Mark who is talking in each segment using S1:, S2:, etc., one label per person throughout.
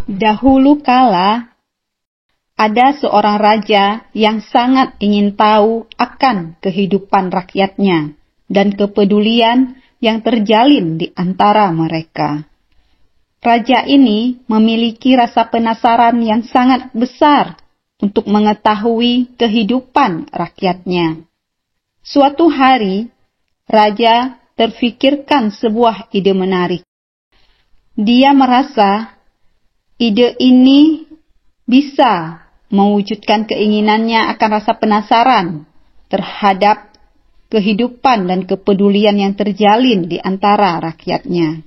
S1: Dahulu kala, ada seorang raja yang sangat ingin tahu akan kehidupan rakyatnya dan kepedulian yang terjalin di antara mereka. Raja ini memiliki rasa penasaran yang sangat besar untuk mengetahui kehidupan rakyatnya. Suatu hari, raja terfikirkan sebuah ide menarik. Dia merasa ide ini bisa mewujudkan keinginannya akan rasa penasaran terhadap kehidupan dan kepedulian yang terjalin di antara rakyatnya.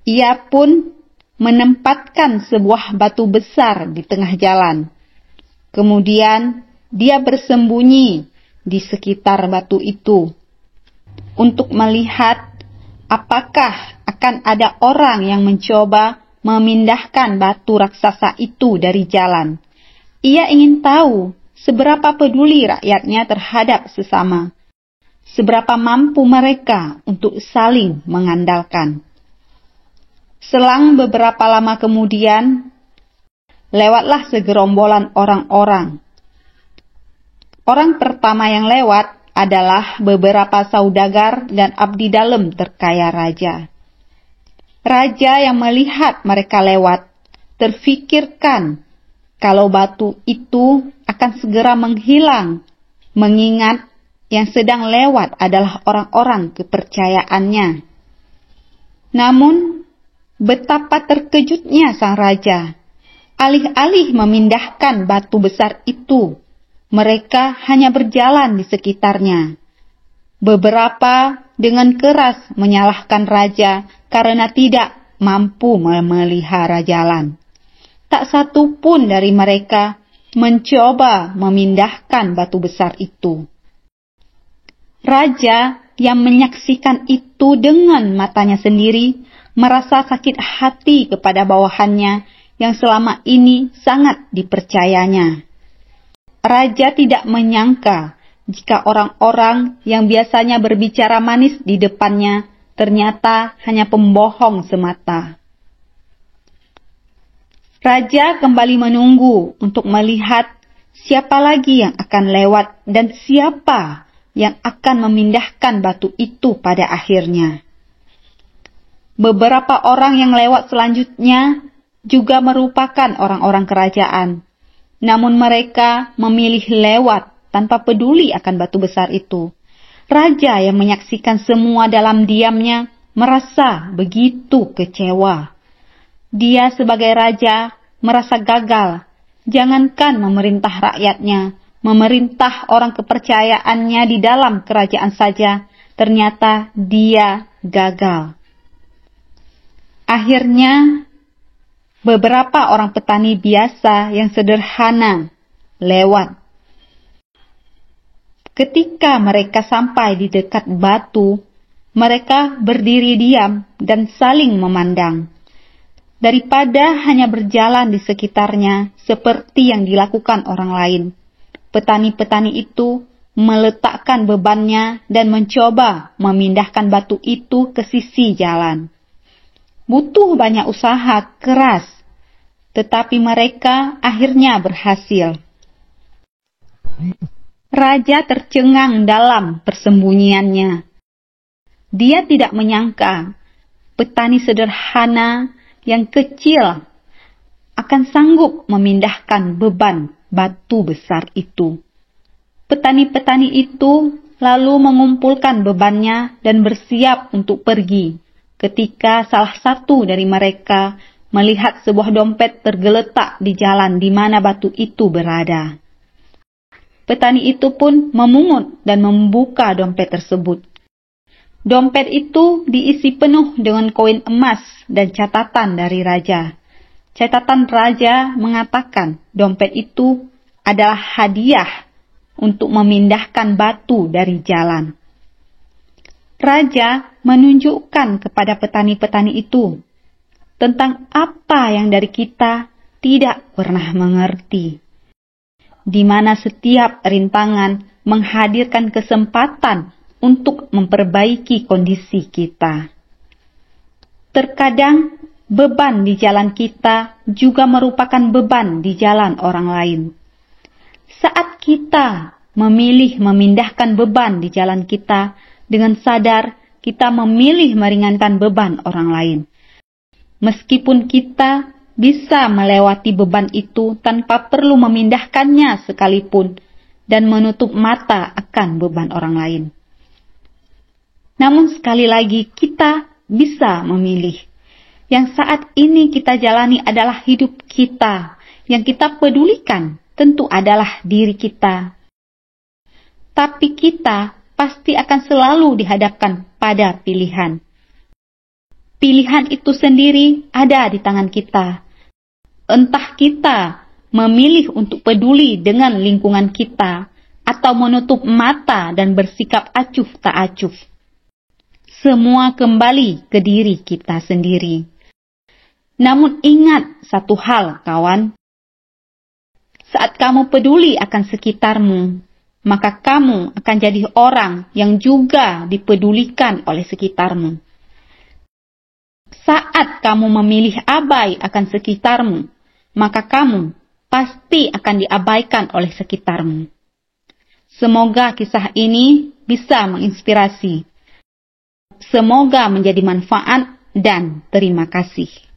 S1: Ia pun menempatkan sebuah batu besar di tengah jalan. Kemudian dia bersembunyi di sekitar batu itu untuk melihat apakah akan ada orang yang mencoba memindahkan batu raksasa itu dari jalan. Ia ingin tahu seberapa peduli rakyatnya terhadap sesama, seberapa mampu mereka untuk saling mengandalkan. Selang beberapa lama kemudian, lewatlah segerombolan orang-orang. Orang pertama yang lewat adalah beberapa saudagar dan abdi dalam terkaya raja. Raja yang melihat mereka lewat terfikirkan kalau batu itu akan segera menghilang, mengingat yang sedang lewat adalah orang-orang kepercayaannya. Namun, betapa terkejutnya sang raja. Alih-alih memindahkan batu besar itu, mereka hanya berjalan di sekitarnya. Beberapa dengan keras menyalahkan raja karena tidak mampu memelihara jalan. Tak satu pun dari mereka mencoba memindahkan batu besar itu. Raja yang menyaksikan itu dengan matanya sendiri merasa sakit hati kepada bawahannya yang selama ini sangat dipercayanya. Raja tidak menyangka jika orang-orang yang biasanya berbicara manis di depannya ternyata hanya pembohong semata. Raja kembali menunggu untuk melihat siapa lagi yang akan lewat dan siapa yang akan memindahkan batu itu pada akhirnya. Beberapa orang yang lewat selanjutnya juga merupakan orang-orang kerajaan. Namun mereka memilih lewat tanpa peduli akan batu besar itu. Raja yang menyaksikan semua dalam diamnya merasa begitu kecewa. Dia sebagai raja merasa gagal. Jangankan memerintah rakyatnya, memerintah orang kepercayaannya di dalam kerajaan saja, ternyata dia gagal. Akhirnya, beberapa orang petani biasa yang sederhana lewat. Ketika mereka sampai di dekat batu, mereka berdiri diam dan saling memandang. Daripada hanya berjalan di sekitarnya seperti yang dilakukan orang lain, petani-petani itu meletakkan bebannya dan mencoba memindahkan batu itu ke sisi jalan. Butuh banyak usaha keras, tetapi mereka akhirnya berhasil. Raja tercengang dalam persembunyiannya. Dia tidak menyangka petani sederhana yang kecil akan sanggup memindahkan beban batu besar itu. Petani-petani itu lalu mengumpulkan bebannya dan bersiap untuk pergi. Ketika salah satu dari mereka melihat sebuah dompet tergeletak di jalan di mana batu itu berada. Petani itu pun memungut dan membuka dompet tersebut. Dompet itu diisi penuh dengan koin emas dan catatan dari raja. Catatan raja mengatakan dompet itu adalah hadiah untuk memindahkan batu dari jalan. Raja menunjukkan kepada petani-petani itu tentang apa yang dari kita tidak pernah mengerti, di mana setiap rintangan menghadirkan kesempatan untuk memperbaiki kondisi kita. Terkadang beban di jalan kita juga merupakan beban di jalan orang lain. Saat kita memilih memindahkan beban di jalan kita, dengan sadar kita memilih meringankan beban orang lain. Meskipun kita bisa melewati beban itu tanpa perlu memindahkannya sekalipun dan menutup mata akan beban orang lain. Namun sekali lagi kita bisa memilih. Yang saat ini kita jalani adalah hidup kita. Yang kita pedulikan tentu adalah diri kita. Tapi kita pasti akan selalu dihadapkan pada pilihan. Pilihan itu sendiri ada di tangan kita. Entah kita memilih untuk peduli dengan lingkungan kita atau menutup mata dan bersikap acuh tak acuh. Semua kembali ke diri kita sendiri. Namun ingat satu hal, kawan. Saat kamu peduli akan sekitarmu, maka kamu akan jadi orang yang juga dipedulikan oleh sekitarmu. Saat kamu memilih abai akan sekitarmu, maka kamu pasti akan diabaikan oleh sekitarmu. Semoga kisah ini bisa menginspirasi. Semoga menjadi manfaat dan terima kasih.